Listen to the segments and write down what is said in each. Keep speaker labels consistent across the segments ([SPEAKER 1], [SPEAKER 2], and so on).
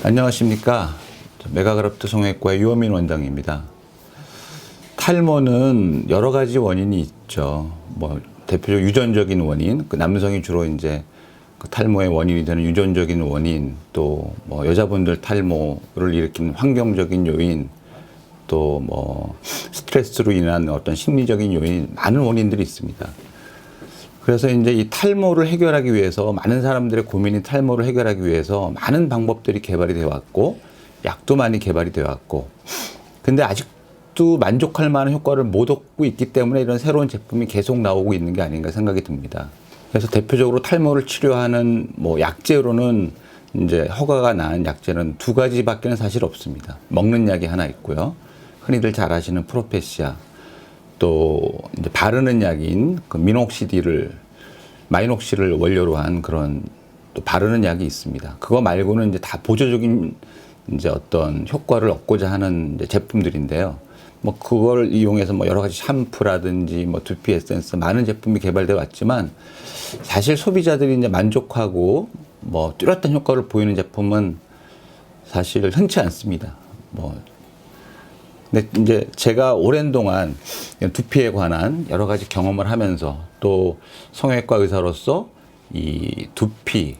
[SPEAKER 1] 안녕하십니까. 메가그раф트 성형외과의 유원민 원장입니다. 탈모는 여러 가지 원인이 있죠. 대표적 유전적인 원인, 남성이 주로 이제 탈모의 원인이 되는 유전적인 원인, 또 여자분들 탈모를 일으키는 환경적인 요인, 또 스트레스로 인한 어떤 심리적인 요인, 많은 원인들이 있습니다. 그래서 이제 이 탈모를 해결하기 위해서, 많은 사람들의 고민인 탈모를 해결하기 위해서 많은 방법들이 개발이 되어 왔고, 약도 많이 개발이 되어 왔고, 근데 아직도 만족할 만한 효과를 못 얻고 있기 때문에 이런 새로운 제품이 계속 나오고 있는 게 아닌가 생각이 듭니다. 그래서 대표적으로 탈모를 치료하는 약제로는 이제 허가가 난 약제는 두 가지밖에는 사실 없습니다. 먹는 약이 하나 있고요. 흔히들 잘 아시는 프로페시아, 또 이제 바르는 약인 마이녹시딜을 원료로 한 그런 또 바르는 약이 있습니다. 그거 말고는 이제 다 보조적인 이제 어떤 효과를 얻고자 하는 이제 제품들인데요. 그걸 이용해서 여러 가지 샴푸라든지 두피 에센스 많은 제품이 개발되어 왔지만, 사실 소비자들이 이제 만족하고 뚜렷한 효과를 보이는 제품은 사실 흔치 않습니다. 근데 이제 제가 오랜 동안 두피에 관한 여러 가지 경험을 하면서, 또 성형외과 의사로서 이 두피도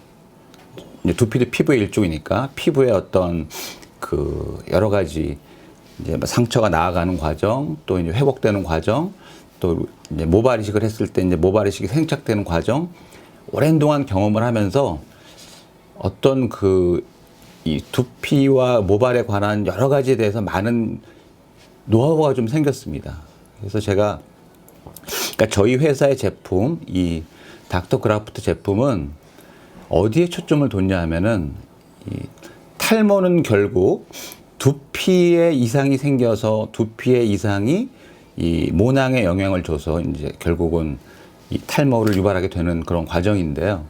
[SPEAKER 1] 피부의 일종이니까 피부의 어떤 여러 가지 이제 상처가 나아가는 과정, 또 이제 회복되는 과정, 또 이제 모발 이식을 했을 때 이제 모발 이식이 생착되는 과정, 오랜 동안 경험을 하면서 어떤 이 두피와 모발에 관한 여러 가지에 대해서 많은 노하우가 좀 생겼습니다. 그래서 그러니까 저희 회사의 제품, 이 닥터그라프트 제품은 어디에 초점을 뒀냐 하면은, 이 탈모는 결국 두피에 이상이 생겨서 두피의 이상이 이 모낭에 영향을 줘서 이제 결국은 이 탈모를 유발하게 되는 그런 과정인데요.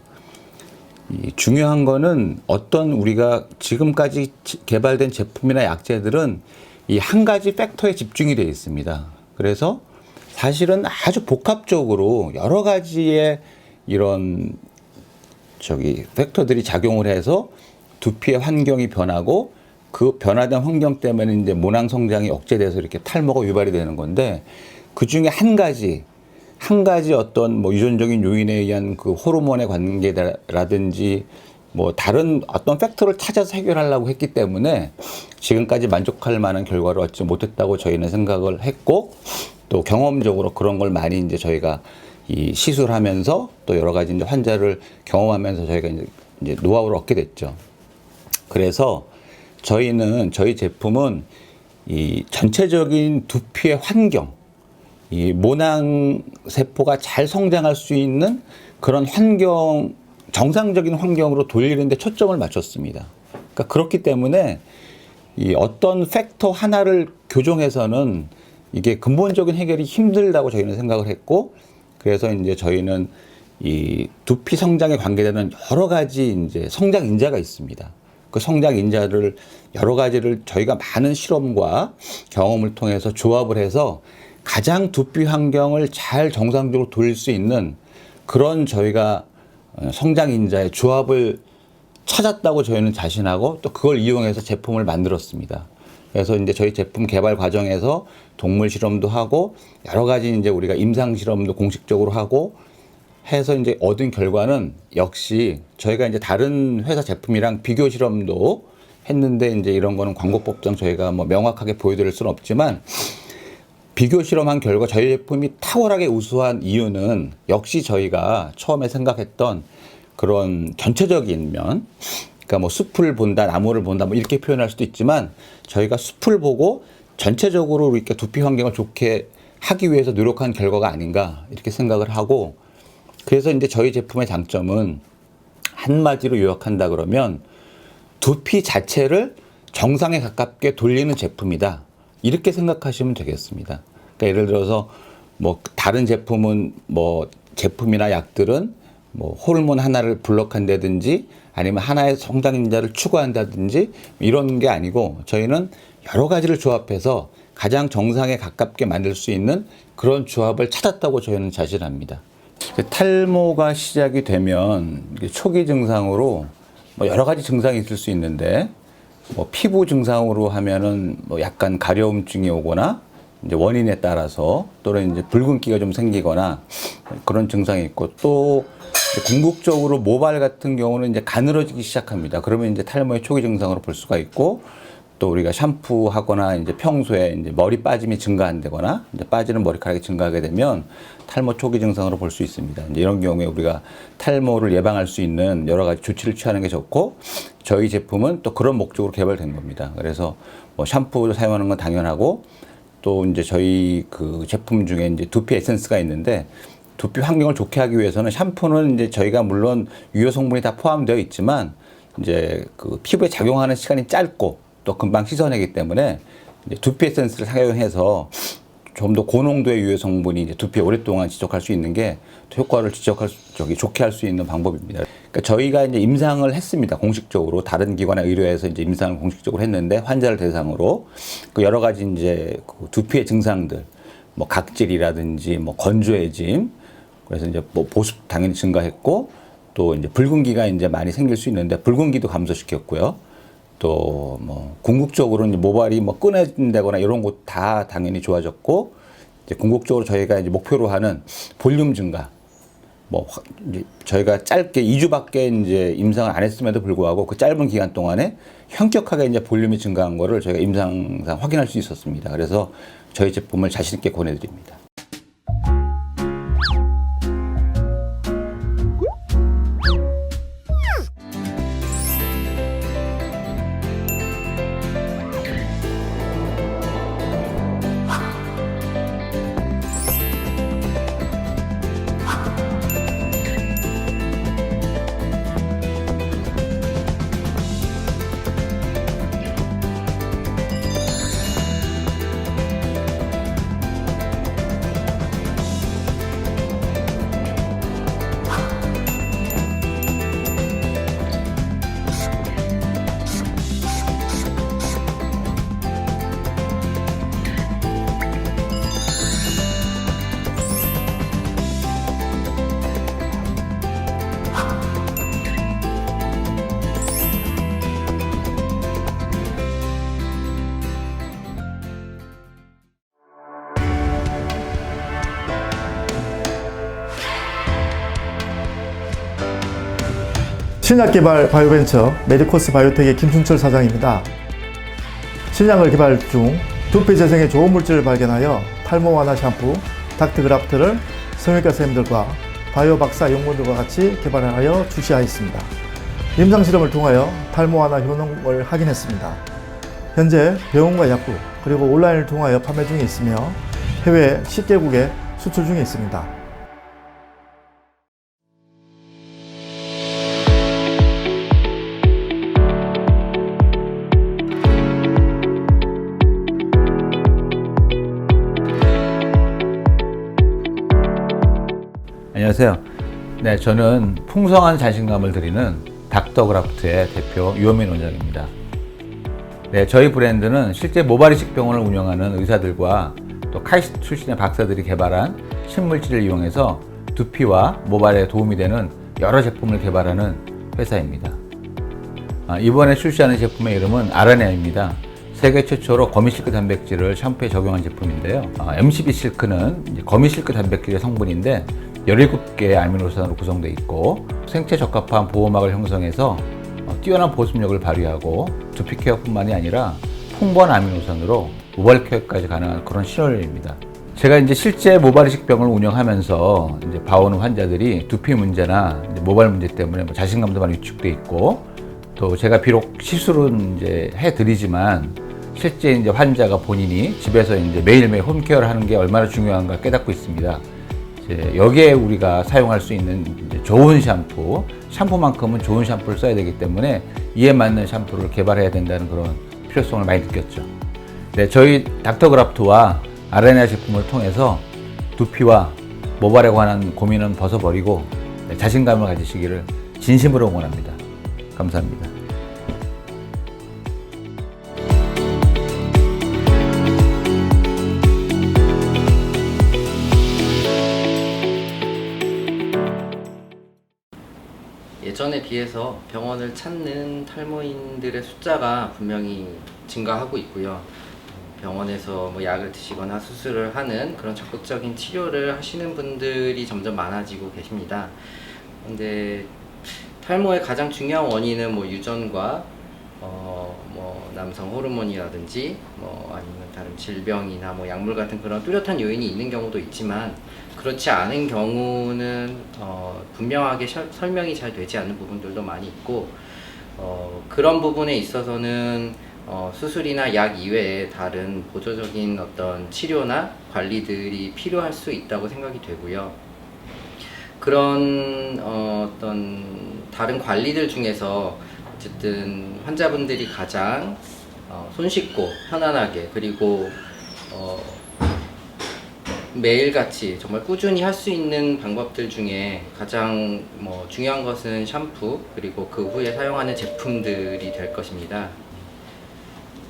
[SPEAKER 1] 이 중요한 거는 우리가 지금까지 개발된 제품이나 약제들은 이 한 가지 팩터에 집중이 되어 있습니다. 그래서 사실은 아주 복합적으로 여러 가지의 이런 팩터들이 작용을 해서 두피의 환경이 변하고, 그 변화된 환경 때문에 이제 모낭 성장이 억제돼서 이렇게 탈모가 유발이 되는 건데, 그 중에 한 가지 어떤 유전적인 요인에 의한 호르몬의 관계라든지 다른 어떤 팩터를 찾아서 해결하려고 했기 때문에 지금까지 만족할 만한 결과를 얻지 못했다고 저희는 생각을 했고, 또 경험적으로 그런 걸 많이 이제 저희가 이 시술하면서 또 여러 가지 이제 환자를 경험하면서 저희가 이제 노하우를 얻게 됐죠. 그래서 저희 제품은 이 전체적인 두피의 환경, 이 모낭 세포가 잘 성장할 수 있는 그런 정상적인 환경으로 돌리는 데 초점을 맞췄습니다. 그러니까 그렇기 때문에 이 어떤 팩터 하나를 교정해서는 이게 근본적인 해결이 힘들다고 저희는 생각을 했고, 그래서 이제 저희는 이 두피 성장에 관계되는 여러 가지 이제 성장 인자가 있습니다. 그 성장 인자를 여러 가지를 저희가 많은 실험과 경험을 통해서 조합을 해서 가장 두피 환경을 잘 정상적으로 돌릴 수 있는 그런 저희가 성장 인자의 조합을 찾았다고 저희는 자신하고, 또 그걸 이용해서 제품을 만들었습니다. 그래서 이제 저희 제품 개발 과정에서 동물 실험도 하고, 여러 가지 이제 우리가 임상 실험도 공식적으로 하고 해서 이제 얻은 결과는, 역시 저희가 이제 다른 회사 제품이랑 비교 실험도 했는데, 이제 이런 거는 광고법상 저희가 명확하게 보여드릴 수는 없지만, 비교 실험한 결과 저희 제품이 탁월하게 우수한 이유는 역시 저희가 처음에 생각했던 그런 전체적인 면, 그러니까 숲을 본다, 나무를 본다, 이렇게 표현할 수도 있지만, 저희가 숲을 보고 전체적으로 이렇게 두피 환경을 좋게 하기 위해서 노력한 결과가 아닌가 이렇게 생각을 하고, 그래서 이제 저희 제품의 장점은 한마디로 요약한다 그러면 두피 자체를 정상에 가깝게 돌리는 제품이다, 이렇게 생각하시면 되겠습니다. 그러니까 예를 들어서 다른 제품은 제품이나 약들은 호르몬 하나를 블록한다든지 아니면 하나의 성장 인자를 추구한다든지 이런 게 아니고, 저희는 여러 가지를 조합해서 가장 정상에 가깝게 만들 수 있는 그런 조합을 찾았다고 저희는 자신합니다. 탈모가 시작이 되면 초기 증상으로 여러 가지 증상이 있을 수 있는데, 뭐 피부 증상으로 하면은 뭐 약간 가려움증이 오거나 이제 원인에 따라서 또는 이제 붉은기가 좀 생기거나 그런 증상이 있고 또 궁극적으로 모발 같은 경우는 이제 가늘어지기 시작합니다. 그러면 이제 탈모의 초기 증상으로 볼 수가 있고 또 우리가 샴푸하거나 이제 평소에 이제 머리 빠짐이 증가한다거나 이제 빠지는 머리카락이 증가하게 되면 탈모 초기 증상으로 볼 수 있습니다. 이제 이런 경우에 우리가 탈모를 예방할 수 있는 여러 가지 조치를 취하는 게 좋고 저희 제품은 또 그런 목적으로 개발된 겁니다. 그래서 뭐 샴푸를 사용하는 건 당연하고 또 이제 저희 그 제품 중에 이제 두피 에센스가 있는데 두피 환경을 좋게 하기 위해서는 샴푸는 이제 저희가 물론 유효 성분이 다 포함되어 있지만 이제 그 피부에 작용하는 시간이 짧고 또 금방 씻어내기 때문에 이제 두피 에센스를 사용해서 좀 더 고농도의 유효 성분이 이제 두피에 오랫동안 지속할 수 있는 게 효과를 좋게 할 수 있는 방법입니다. 그러니까 저희가 이제 임상을 했습니다. 공식적으로 다른 기관의 의뢰에서 이제 임상을 공식적으로 했는데 환자를 대상으로 그 여러 가지 이제 그 두피의 증상들 뭐 각질이라든지 뭐 건조해짐 그래서 이제 뭐 보습 당연히 증가했고 또 이제 붉은기가 이제 많이 생길 수 있는데 붉은기도 감소시켰고요. 또 뭐 궁극적으로 이제 모발이 뭐 끊어진다거나 이런 것 다 당연히 좋아졌고 이제 궁극적으로 저희가 이제 목표로 하는 볼륨 증가 뭐 이제 저희가 짧게 2주밖에 이제 임상을 안 했음에도 불구하고 그 짧은 기간 동안에 현격하게 이제 볼륨이 증가한 거를 저희가 임상상 확인할 수 있었습니다. 그래서 저희 제품을 자신 있게 권해드립니다.
[SPEAKER 2] 신약개발 바이오벤처 메디코스 바이오텍의 김순철 사장입니다. 신약을 개발 중 두피 재생에 좋은 물질을 발견하여 탈모 완화 샴푸 닥트그라프트를 성형외과 선생님들과 바이오 박사 연구원들과 같이 개발하여 출시하였습니다. 임상실험을 통하여 탈모 완화 효능을 확인했습니다. 현재 병원과 약국 그리고 온라인을 통하여 판매 중에 있으며 해외 10개국에 수출 중에 있습니다.
[SPEAKER 1] 안녕하세요. 네, 저는 풍성한 자신감을 드리는 닥터그라프트의 대표 유원민 원장입니다. 네, 저희 브랜드는 실제 모발이식 병원을 운영하는 의사들과 또 카이스트 출신의 박사들이 개발한 신물질을 이용해서 두피와 모발에 도움이 되는 여러 제품을 개발하는 회사입니다. 이번에 출시하는 제품의 이름은 아라네아입니다. 세계 최초로 거미실크 단백질을 샴푸에 적용한 제품인데요. MCB 실크는 거미실크 단백질의 성분인데 17개의 아미노산으로 구성되어 있고 생체 적합한 보호막을 형성해서 뛰어난 보습력을 발휘하고 두피 케어뿐만이 아니라 풍부한 아미노산으로 모발 케어까지 가능한 그런 신원입니다. 제가 이제 실제 모발이식 병을 운영하면서 이제 봐오는 환자들이 두피 문제나 모발 문제 때문에 자신감도 많이 위축돼 있고 또 제가 비록 시술은 이제 해드리지만 실제 이제 환자가 본인이 집에서 이제 매일매일 홈케어를 하는 게 얼마나 중요한가 깨닫고 있습니다. 여기에 우리가 사용할 수 있는 좋은 샴푸만큼은 좋은 샴푸를 써야 되기 때문에 이에 맞는 샴푸를 개발해야 된다는 그런 필요성을 많이 느꼈죠. 네, 저희 닥터그라프트와 아라네아 제품을 통해서 두피와 모발에 관한 고민은 벗어버리고 자신감을 가지시기를 진심으로 응원합니다. 감사합니다.
[SPEAKER 3] 예전에 비해서 병원을 찾는 탈모인들의 숫자가 분명히 증가하고 있고요. 병원에서 뭐 약을 드시거나 수술을 하는 그런 적극적인 치료를 하시는 분들이 점점 많아지고 계십니다. 근데 탈모의 가장 중요한 원인은 뭐 유전과 뭐 남성 호르몬이라든지 뭐 아니면 다른 질병이나 뭐 약물 같은 그런 뚜렷한 요인이 있는 경우도 있지만, 그렇지 않은 경우는 분명하게 설명이 잘 되지 않는 부분들도 많이 있고, 그런 부분에 있어서는 수술이나 약 이외에 다른 보조적인 어떤 치료나 관리들이 필요할 수 있다고 생각이 되고요. 그런 어떤 다른 관리들 중에서 어쨌든 환자분들이 가장 손쉽고 편안하게, 그리고 매일같이 정말 꾸준히 할 수 있는 방법들 중에 가장 중요한 것은 샴푸, 그리고 그 후에 사용하는 제품들이 될 것입니다.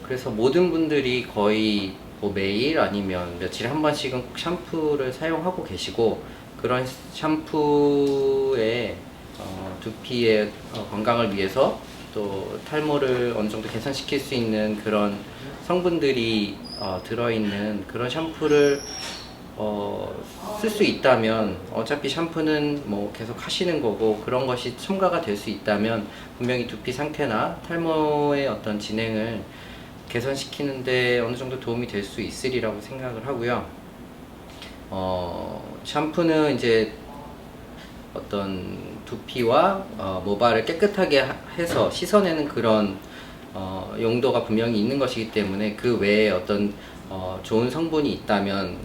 [SPEAKER 3] 그래서 모든 분들이 거의 뭐 매일 아니면 며칠에 한 번씩은 꼭 샴푸를 사용하고 계시고, 그런 샴푸에 두피의 건강을 위해서 또 탈모를 어느 정도 개선시킬 수 있는 그런 성분들이 들어있는 그런 샴푸를 쓸 수 있다면, 어차피 샴푸는 뭐 계속 하시는 거고, 그런 것이 첨가가 될 수 있다면 분명히 두피 상태나 탈모의 어떤 진행을 개선시키는데 어느 정도 도움이 될 수 있으리라고 생각을 하고요. 샴푸는 이제 어떤 두피와 모발을 깨끗하게 해서 씻어내는 그런 용도가 분명히 있는 것이기 때문에, 그 외에 어떤 좋은 성분이 있다면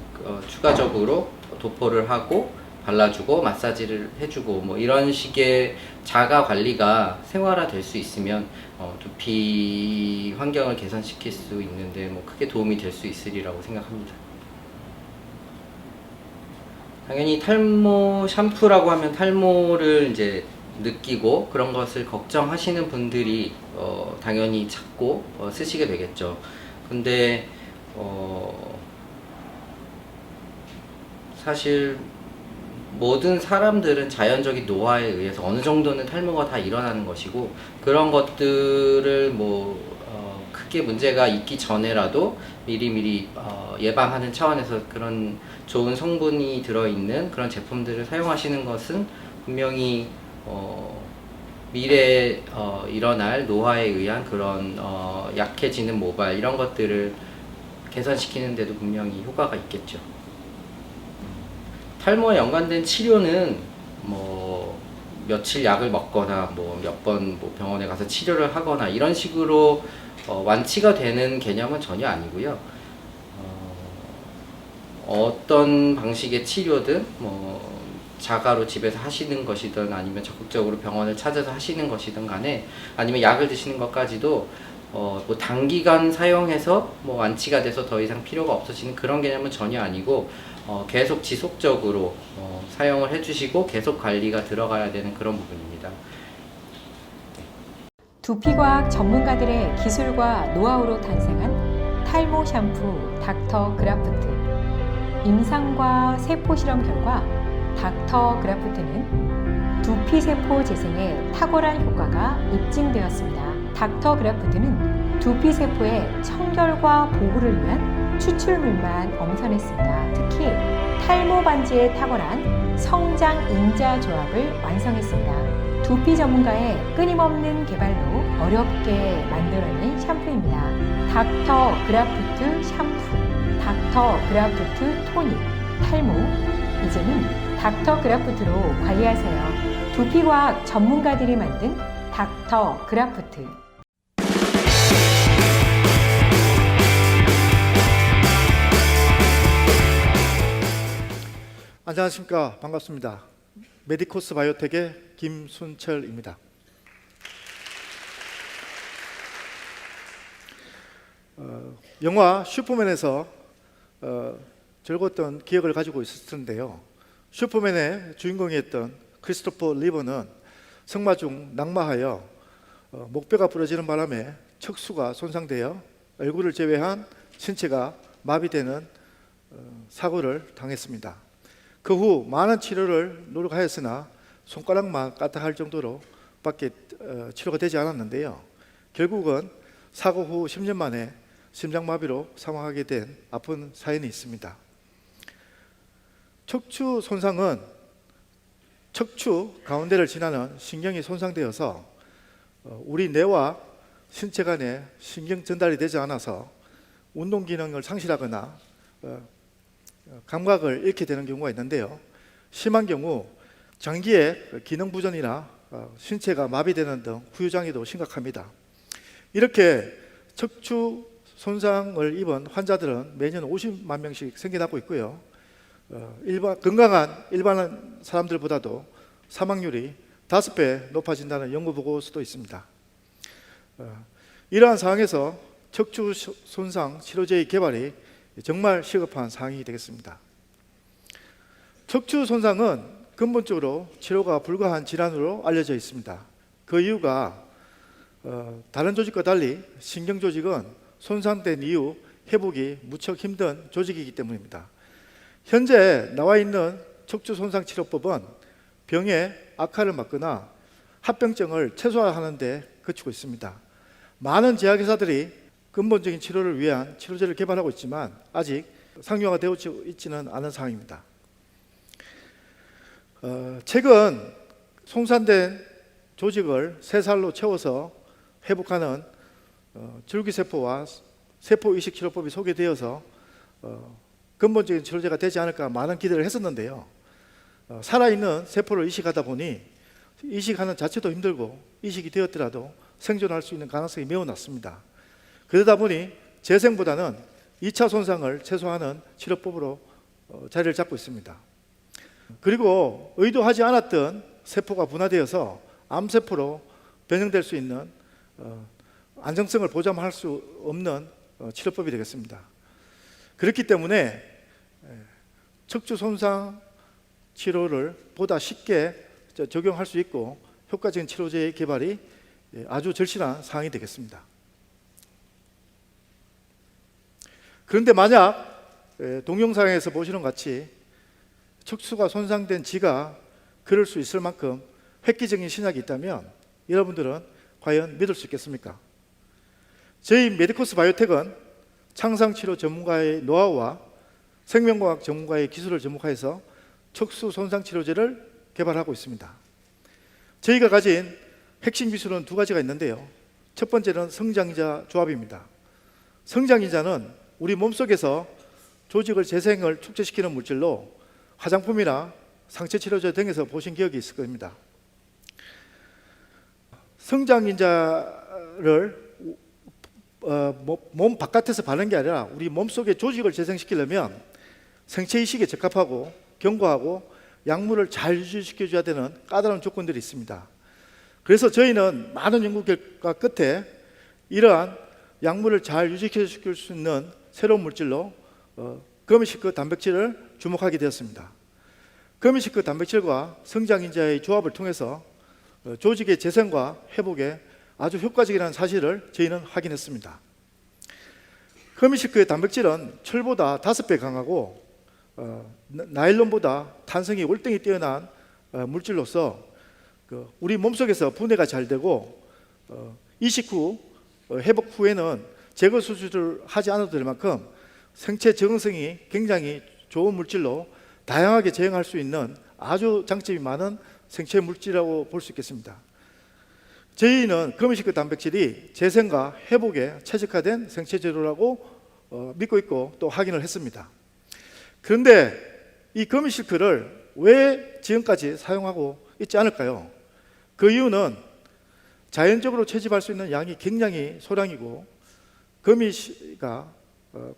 [SPEAKER 3] 추가적으로 도포를 하고 발라주고 마사지를 해주고 뭐 이런 식의 자가 관리가 생활화 될 수 있으면 두피 환경을 개선시킬 수 있는데 뭐 크게 도움이 될 수 있으리라고 생각합니다. 당연히 탈모 샴푸라고 하면 탈모를 이제 느끼고 그런 것을 걱정하시는 분들이 당연히 찾고 쓰시게 되겠죠. 근데 사실 모든 사람들은 자연적인 노화에 의해서 어느 정도는 탈모가 다 일어나는 것이고, 그런 것들을 크게 문제가 있기 전에라도 미리미리 예방하는 차원에서 그런 좋은 성분이 들어있는 그런 제품들을 사용하시는 것은 분명히 미래에 일어날 노화에 의한 그런 약해지는 모발 이런 것들을 개선시키는 데도 분명히 효과가 있겠죠. 탈모에 연관된 치료는 며칠 약을 먹거나 몇 번 병원에 가서 치료를 하거나 이런 식으로 완치가 되는 개념은 전혀 아니고요. 어떤 방식의 치료든 자가로 집에서 하시는 것이든 아니면 적극적으로 병원을 찾아서 하시는 것이든 간에, 아니면 약을 드시는 것까지도 단기간 사용해서 완치가 돼서 더 이상 필요가 없어지는 그런 개념은 전혀 아니고, 계속 지속적으로 사용을 해주시고 계속 관리가 들어가야 되는 그런 부분입니다.
[SPEAKER 4] 두피과학 전문가들의 기술과 노하우로 탄생한 탈모 샴푸 닥터 그라프트. 임상과 세포 실험 결과 닥터 그라프트는 두피세포 재생에 탁월한 효과가 입증되었습니다. 닥터 그라프트는 두피세포의 청결과 보호를 위한 추출물만 엄선했습니다. 특히 탈모 반지에 탁월한 성장 인자 조합을 완성했습니다. 두피 전문가의 끊임없는 개발로 어렵게 만들어낸 샴푸입니다. 닥터 그라프트 샴푸, 닥터 그라프트 토닉, 탈모, 이제는 닥터 그라프트로 관리하세요. 두피과학 전문가들이 만든 닥터 그라프트.
[SPEAKER 2] 안녕하십니까. 반갑습니다. 메디코스 바이오텍의 김순철입니다. 영화 슈퍼맨에서 즐거웠던 기억을 가지고 있을 텐데요. 슈퍼맨의 주인공이었던 크리스토퍼 리버는 승마 중 낙마하여 목뼈가 부러지는 바람에 척수가 손상되어 얼굴을 제외한 신체가 마비되는 사고를 당했습니다. 그 후 많은 치료를 노력하였으나 손가락만 까딱할 정도로 밖에 치료가 되지 않았는데요. 결국은 사고 후 10년 만에 심장마비로 사망하게 된 아픈 사연이 있습니다. 척추 손상은 척추 가운데를 지나는 신경이 손상되어서 우리 뇌와 신체 간에 신경 전달이 되지 않아서 운동 기능을 상실하거나 감각을 잃게 되는 경우가 있는데요. 심한 경우 장기의 기능 부전이나 신체가 마비되는 등 후유장애도 심각합니다. 이렇게 척추 손상을 입은 환자들은 매년 50만 명씩 생겨나고 있고요. 건강한 일반 사람들보다도 사망률이 5배 높아진다는 연구 보고서도 있습니다. 이러한 상황에서 척추 손상 치료제의 개발이 정말 시급한 사항이 되겠습니다. 척추 손상은 근본적으로 치료가 불가한 질환으로 알려져 있습니다. 그 이유가 다른 조직과 달리 신경 조직은 손상된 이후 회복이 무척 힘든 조직이기 때문입니다. 현재 나와 있는 척추 손상 치료법은 병의 악화를 막거나 합병증을 최소화하는 데 그치고 있습니다. 많은 제약회사들이 근본적인 치료를 위한 치료제를 개발하고 있지만 아직 상용화되어 있지는 않은 상황입니다. 최근 손상된 조직을 새살로 채워서 회복하는 줄기세포와 세포이식 치료법이 소개되어서 근본적인 치료제가 되지 않을까 많은 기대를 했었는데요. 살아있는 세포를 이식하다 보니 이식하는 자체도 힘들고 이식이 되었더라도 생존할 수 있는 가능성이 매우 낮습니다. 그러다 보니 재생보다는 2차 손상을 최소화하는 치료법으로 자리를 잡고 있습니다. 그리고 의도하지 않았던 세포가 분화되어서 암세포로 변형될 수 있는 안정성을 보장할 수 없는 치료법이 되겠습니다. 그렇기 때문에 척추 손상 치료를 보다 쉽게 적용할 수 있고 효과적인 치료제의 개발이 아주 절실한 사항이 되겠습니다. 그런데 만약 동영상에서 보시는 것 같이 척추가 손상된 지가 그럴 수 있을 만큼 획기적인 신약이 있다면 여러분들은 과연 믿을 수 있겠습니까? 저희 메디코스 바이오텍은 창상치료 전문가의 노하우와 생명과학 전문가의 기술을 접목해서 척추 손상 치료제를 개발하고 있습니다. 저희가 가진 핵심 기술은 두 가지가 있는데요. 첫 번째는 성장인자 조합입니다. 성장인자는 우리 몸속에서 조직을 재생을 촉진시키는 물질로 화장품이나 상처 치료제 등에서 보신 기억이 있을 겁니다. 성장인자를 몸 바깥에서 바르는 게 아니라 우리 몸속의 조직을 재생시키려면 생체 이식에 적합하고 견고하고 약물을 잘 유지시켜줘야 되는 까다로운 조건들이 있습니다. 그래서 저희는 많은 연구 결과 끝에 이러한 약물을 잘 유지시킬 수 있는 새로운 물질로 거미시크 단백질을 주목하게 되었습니다. 거미시크 단백질과 성장인자의 조합을 통해서 조직의 재생과 회복에 아주 효과적이라는 사실을 저희는 확인했습니다. 거미시크의 단백질은 철보다 5배 강하고 나일론보다 탄성이 월등히 뛰어난 물질로서 우리 몸속에서 분해가 잘 되고 이식 후 회복 후에는 제거 수술을 하지 않아도 될 만큼 생체 적응성이 굉장히 좋은 물질로 다양하게 제형할 수 있는 아주 장점이 많은 생체 물질이라고 볼 수 있겠습니다. 저희는 거미시크 단백질이 재생과 회복에 최적화된 생체 재료라고 믿고 있고 또 확인을 했습니다. 그런데 이 거미시크를 왜 지금까지 사용하고 있지 않을까요? 그 이유는 자연적으로 채집할 수 있는 양이 굉장히 소량이고 거미가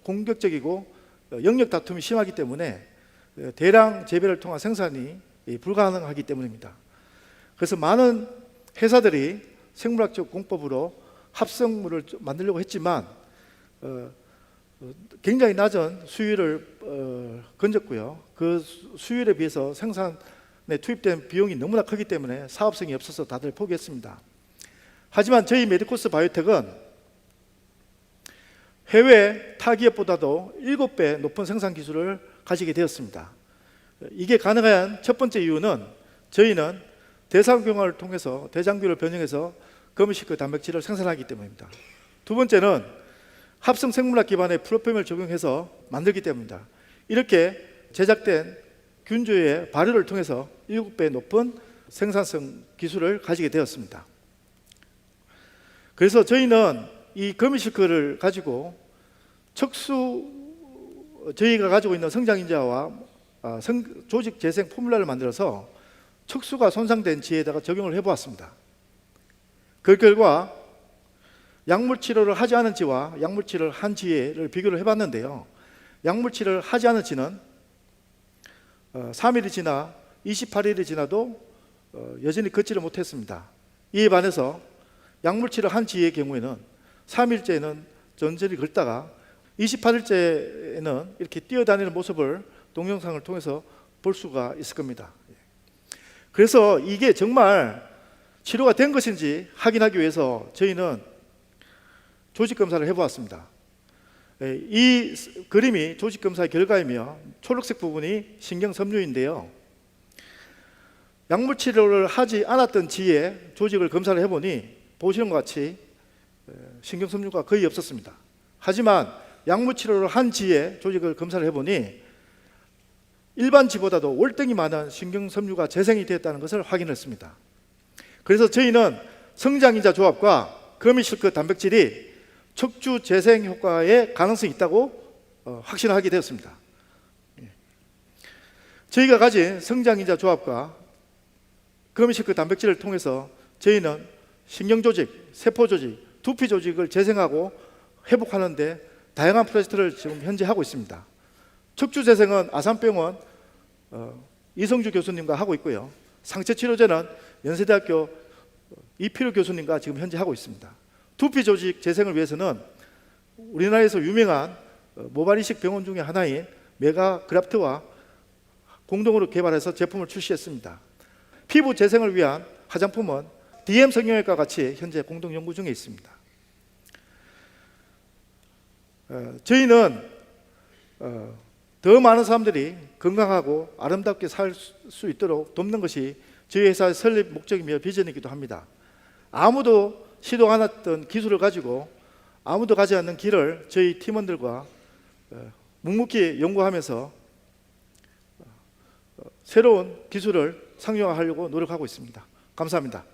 [SPEAKER 2] 공격적이고 영역 다툼이 심하기 때문에 대량 재배를 통한 생산이 불가능하기 때문입니다. 그래서 많은 회사들이 생물학적 공법으로 합성물을 만들려고 했지만 굉장히 낮은 수율을 건졌고요. 그 수율에 비해서 생산에 투입된 비용이 너무나 크기 때문에 사업성이 없어서 다들 포기했습니다. 하지만 저희 메디코스 바이오텍은 해외 타 기업보다도 7배 높은 생산 기술을 가지게 되었습니다. 이게 가능한 첫 번째 이유는 저희는 대사경화를 통해서 대장균을 변형해서 거미실크 단백질을 생산하기 때문입니다. 두 번째는 합성 생물학 기반의 프로페임을 적용해서 만들기 때문입니다. 이렇게 제작된 균주의 발효를 통해서 7배 높은 생산성 기술을 가지게 되었습니다. 그래서 저희는 이 거미실크를 가지고 저희가 가지고 있는 성장인자와 조직 재생 포뮬라를 만들어서 척수가 손상된 지에다가 적용을 해보았습니다. 그 결과 약물 치료를 하지 않은 지와 약물 치료를 한 지를 비교를 해봤는데요. 약물 치료를 하지 않은 지는 3일이 지나 28일이 지나도 여전히 걷지를 못했습니다. 이에 반해서 약물 치료를 한 지의 경우에는 3일째는 전절히 걷다가 28일째에는 이렇게 뛰어다니는 모습을 동영상을 통해서 볼 수가 있을 겁니다. 그래서 이게 정말 치료가 된 것인지 확인하기 위해서 저희는 조직 검사를 해보았습니다. 이 그림이 조직 검사의 결과이며 초록색 부분이 신경섬유인데요. 약물 치료를 하지 않았던 지에 조직을 검사를 해보니 보시는 것 같이 신경섬유가 거의 없었습니다. 하지만 약물 치료를 한 지에 조직을 검사를 해보니 일반 지보다도 월등히 많은 신경섬유가 재생이 되었다는 것을 확인했습니다. 그래서 저희는 성장인자 조합과 거미실크 단백질이 척추 재생 효과에 가능성이 있다고 확신하게 되었습니다. 저희가 가진 성장인자 조합과 거미실크 단백질을 통해서 저희는 신경조직, 세포조직, 두피조직을 재생하고 회복하는 데 다양한 프로젝트를 지금 현재 하고 있습니다. 척추 재생은 아산병원 이성주 교수님과 하고 있고요. 상체치료제는 연세대학교 이필우 교수님과 지금 현재 하고 있습니다. 두피 조직 재생을 위해서는 우리나라에서 유명한 모발이식 병원 중에 하나인 메가그라프트와 공동으로 개발해서 제품을 출시했습니다. 피부 재생을 위한 화장품은 DM 성형외과 같이 현재 공동 연구 중에 있습니다. 저희는 더 많은 사람들이 건강하고 아름답게 살 수 있도록 돕는 것이 저희 회사의 설립 목적이며 비전이기도 합니다. 아무도 시도 안 했던 기술을 가지고 아무도 가지 않는 길을 저희 팀원들과 묵묵히 연구하면서 새로운 기술을 상용화하려고 노력하고 있습니다. 감사합니다.